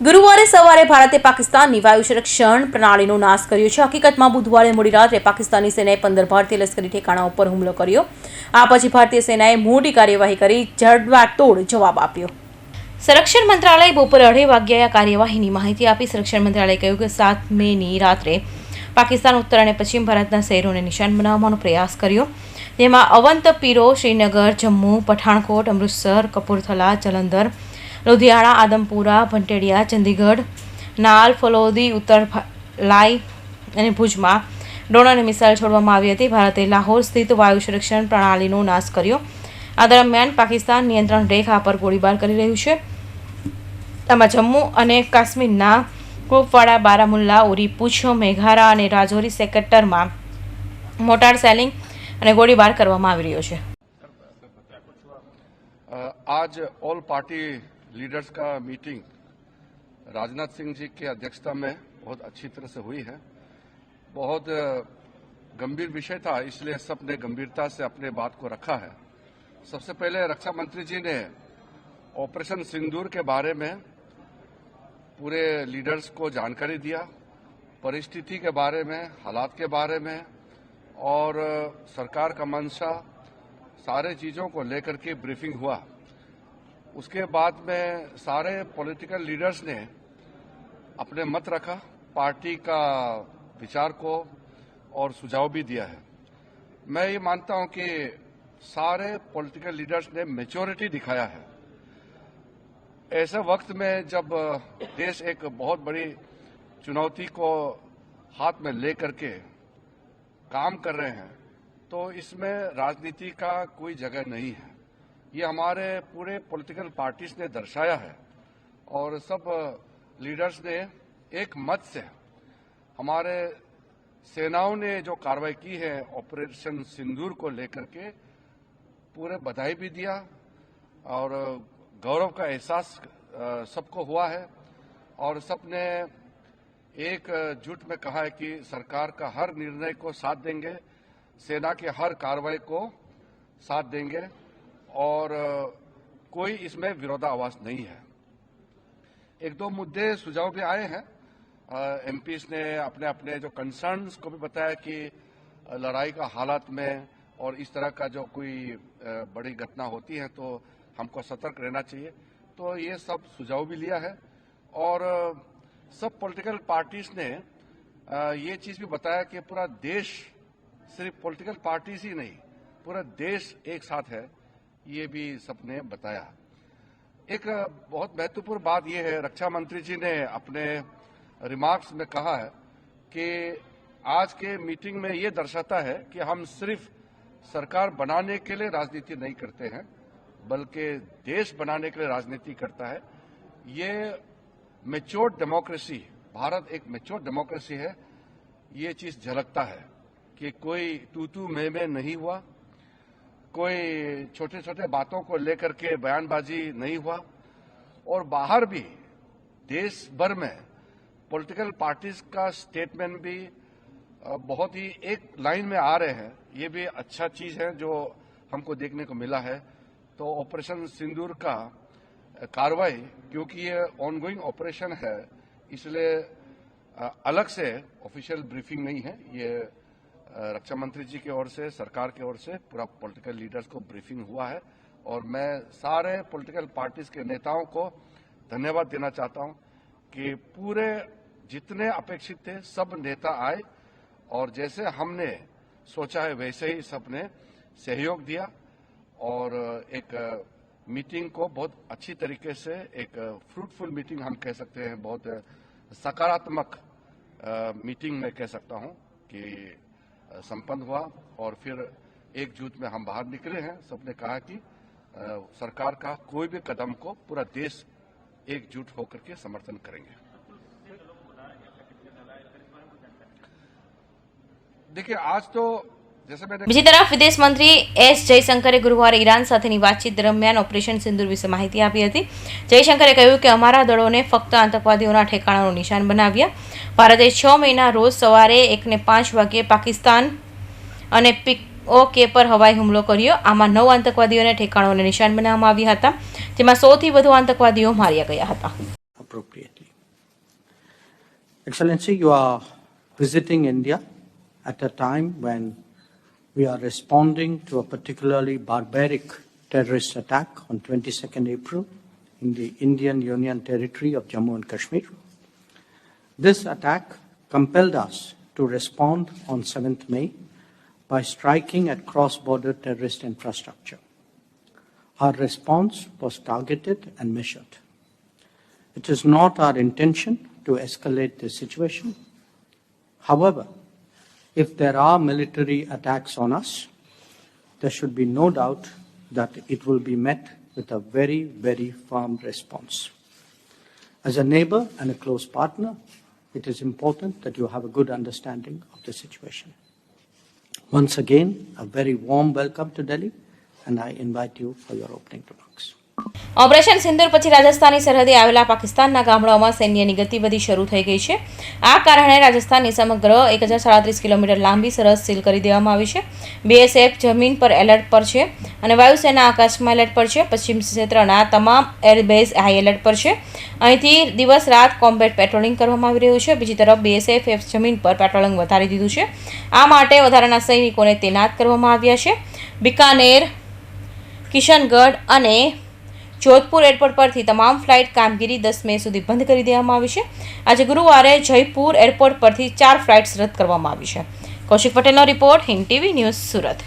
ગુરુવારે સવારે ભારતે પાકિસ્તાનની વાયુ સંરક્ષણ પ્રણાલીનો નાશ કર્યો છે। હકીકતમાં બુધવારે મોડી રાત્રે પાકિસ્તાની સેનાએ 15 ભારતીય લશ્કરી ઠેકાણા ઉપર હુમલો કર્યો। આ પછી ભારતીય સેનાએ મોટી કાર્યવાહી કરી જડબાતોડ જવાબ આપ્યો। સંરક્ષણ મંત્રાલય બપોરે 2:30 વાગ્યે આ કાર્યવાહીની માહિતી આપી। સંરક્ષણ મંત્રાલયે કહ્યું કે 7 મેની રાત્રે પાકિસ્તાન ઉત્તર અને પશ્ચિમ ભારતના શહેરોને નિશાન બનાવવાનો પ્રયાસ કર્યો, જેમાં અવંતપીરો, શ્રીનગર, જમ્મુ, પઠાણકોટ, અમૃતસર, કપૂરથલા, જલંધર, लुधियाना, आदमपुरा, भंटेडिया, चंडीगढ़, नाल, फलोदी, उत्तर लाई અને ભુજમાં ડ્રોન અને મિસાઇલ છોડવામાં આવી હતી। ભારતે લાહોર સ્થિત વાયુ સંરક્ષણ પ્રણાલીનો નાશ કર્યો। આ દરમિયાન પાકિસ્તાન નિયંત્રણ રેખા પર ગોળીબાર કરી રહ્યું છે। આમાં જમ્મુ અને કાશ્મીરના કુપવાડા, બારામુલ્લા, ઉરી, પૂંછ, મેઘારા અને રાજૌરી સેક્ટરમાં મોટાર સેલિંગ અને ગોળીબાર કરવામાં આવી રહ્યો છે। आज ऑल पार्टी लीडर्स का मीटिंग राजनाथ सिंह जी की अध्यक्षता में बहुत अच्छी तरह से हुई है। बहुत गंभीर विषय था, इसलिए सबने गंभीरता से अपने बात को रखा है। सबसे पहले रक्षा मंत्री जी ने ऑपरेशन सिंदूर के बारे में पूरे लीडर्स को जानकारी दिया, परिस्थिति के बारे में, हालात के बारे में और सरकार का मंशा, सारे चीज़ों को लेकर के ब्रीफिंग हुआ। उसके बाद में सारे पॉलिटिकल लीडर्स ने अपने मत रखा, पार्टी का विचार को और सुझाव भी दिया है। मैं ये मानता हूं कि सारे पॉलिटिकल लीडर्स ने मैच्योरिटी दिखाया है। ऐसे वक्त में जब देश एक बहुत बड़ी चुनौती को हाथ में लेकर के काम कर रहे हैं, तो इसमें राजनीति का कोई जगह नहीं है। ये हमारे पूरे पॉलिटिकल पार्टीज ने दर्शाया है और सब लीडर्स ने एक मत से हमारे सेनाओं ने जो कार्रवाई की है ऑपरेशन सिंदूर को लेकर के पूरे बधाई भी दिया और गौरव का एहसास सबको हुआ है और सबने एक जुट में कहा है कि सरकार का हर निर्णय को साथ देंगे, सेना के हर कार्रवाई को साथ देंगे और कोई इसमें विरोधाभास नहीं है। एक दो मुद्दे सुझाव भी आए हैं। एमपीज ने अपने अपने जो कंसर्न्स को भी बताया कि लड़ाई का हालात में और इस तरह का जो कोई बड़ी घटना होती है तो हमको सतर्क रहना चाहिए। तो ये सब सुझाव भी लिया है और सब पॉलिटिकल पार्टीज ने ये चीज भी बताया कि पूरा देश, सिर्फ पॉलिटिकल पार्टीज ही नहीं, पूरा देश एक साथ है, ये भी सबने बताया। एक बहुत महत्वपूर्ण बात यह है, रक्षा मंत्री जी ने अपने रिमार्क्स में कहा है कि आज के मीटिंग में ये दर्शाता है कि हम सिर्फ सरकार बनाने के लिए राजनीति नहीं करते हैं, बल्कि देश बनाने के लिए राजनीति करता है। ये मैच्योर्ड डेमोक्रेसी, भारत एक मैच्योर्ड डेमोक्रेसी है, ये चीज झलकता है कि कोई तू मैं नहीं हुआ, कोई छोटे छोटे बातों को लेकर के बयानबाजी नहीं हुआ और बाहर भी देश भर में पॉलिटिकल पार्टीज का स्टेटमेंट भी बहुत ही एक लाइन में आ रहे हैं। ये भी अच्छा चीज है जो हमको देखने को मिला है। तो ऑपरेशन सिंदूर का कार्रवाई, क्योंकि ये ऑनगोइंग ऑपरेशन है, इसलिए अलग से ऑफिशियल ब्रीफिंग नहीं है। ये रक्षा मंत्री जी की ओर से, सरकार की ओर से पूरा पॉलिटिकल लीडर्स को ब्रीफिंग हुआ है और मैं सारे पॉलिटिकल पार्टीज के नेताओं को धन्यवाद देना चाहता हूं कि पूरे जितने अपेक्षित थे सब नेता आए और जैसे हमने सोचा है वैसे ही सबने सहयोग दिया और एक मीटिंग को बहुत अच्छी तरीके से, एक फ्रूटफुल मीटिंग हम कह सकते हैं, बहुत सकारात्मक मीटिंग मैं कह सकता हूं कि संपन्न हुआ और फिर एकजुट में हम बाहर निकले हैं। सबने कहा कि सरकार का कोई भी कदम को पूरा देश एकजुट होकर के समर्थन करेंगे। देखिए आज तो जैसे मैंने બીજી તરફ વિદેશ મંત્રી એસ જયશંકરે ગુરુવારે ઈરાન સાથેની વાતચીત દરમિયાન ઓપરેશન સિંદૂર વિશે માહિતી આપી હતી। જયશંકરે કહ્યું કે અમારા દળોને ફક્ત આતંકવાદીઓના ઠેકાણાનું નિશાન બનાવ્યા। ભારતે 6 મેના રોજ સવારે 1:05 વાગ્યે પાકિસ્તાન અને પીઓકે પર હવાઈ હુમલો કર્યો। આમાં 9 આતંકવાદીઓને ઠેકાણોને નિશાન બનાવવામાં આવ્યા હતા, જેમાં 100થી વધુ આતંકવાદીઓ માર્યા ગયા હતા। Excellency, you are visiting India at a time when we are responding to a particularly barbaric terrorist attack on 22nd April in the Indian Union territory of Jammu and Kashmir. This attack compelled us to respond on 7th May by striking at cross-border terrorist infrastructure. Our response was targeted and measured. It is not our intention to escalate the situation. However, if there are military attacks on us, there should be no doubt that it will be met with a very, very firm response. As a neighbor and a close partner, it is important that you have a good understanding of the situation. Once again, a very warm welcome to Delhi, and I invite you for your opening remarks. Operation સિંદૂર પછી રાજસ્થાની સરહદે આવેલા પાકિસ્તાનના ગામડાઓમાં સૈન્યની ગતિવિધિ શરૂ થઈ ગઈ છે. આ કારણે રાજસ્થાનની સમગ્ર 1037 કિલોમીટર લાંબી સરહદ સીલ કરી દેવામાં આવી છે. બીએસએફ જમીન પર એલર્ટ પર છે અને વાયુસેના આકાશમાં એલર્ટ પર છે. પશ્ચિમ ક્ષેત્રના તમામ એરબેઝ હાઈ એલર્ટ પર છે. અહીંથી દિવસ રાત કોમ્બેટ પેટ્રોલિંગ કરવામાં આવી રહ્યું છે. બીજી તરફ બીએસએફ જમીન પર પેટ્રોલિંગ વધારી દીધું છે. આ માટે વધારાના સૈનિકોને તૈનાત કરવામાં આવ્યા છે. બિકાનેર, કિશનગઢ અને જોધપુર એરપોર્ટ પરથી તમામ ફ્લાઇટ કામગીરી 10 મે સુધી બંધ કરી દેવામાં આવી છે. આજે ગુરુવારે જયપુર એરપોર્ટ પરથી 4 ફ્લાઇટ્સ રદ કરવામાં આવી છે. કૌશિક પટેલનો report, Hind TV news, Surat.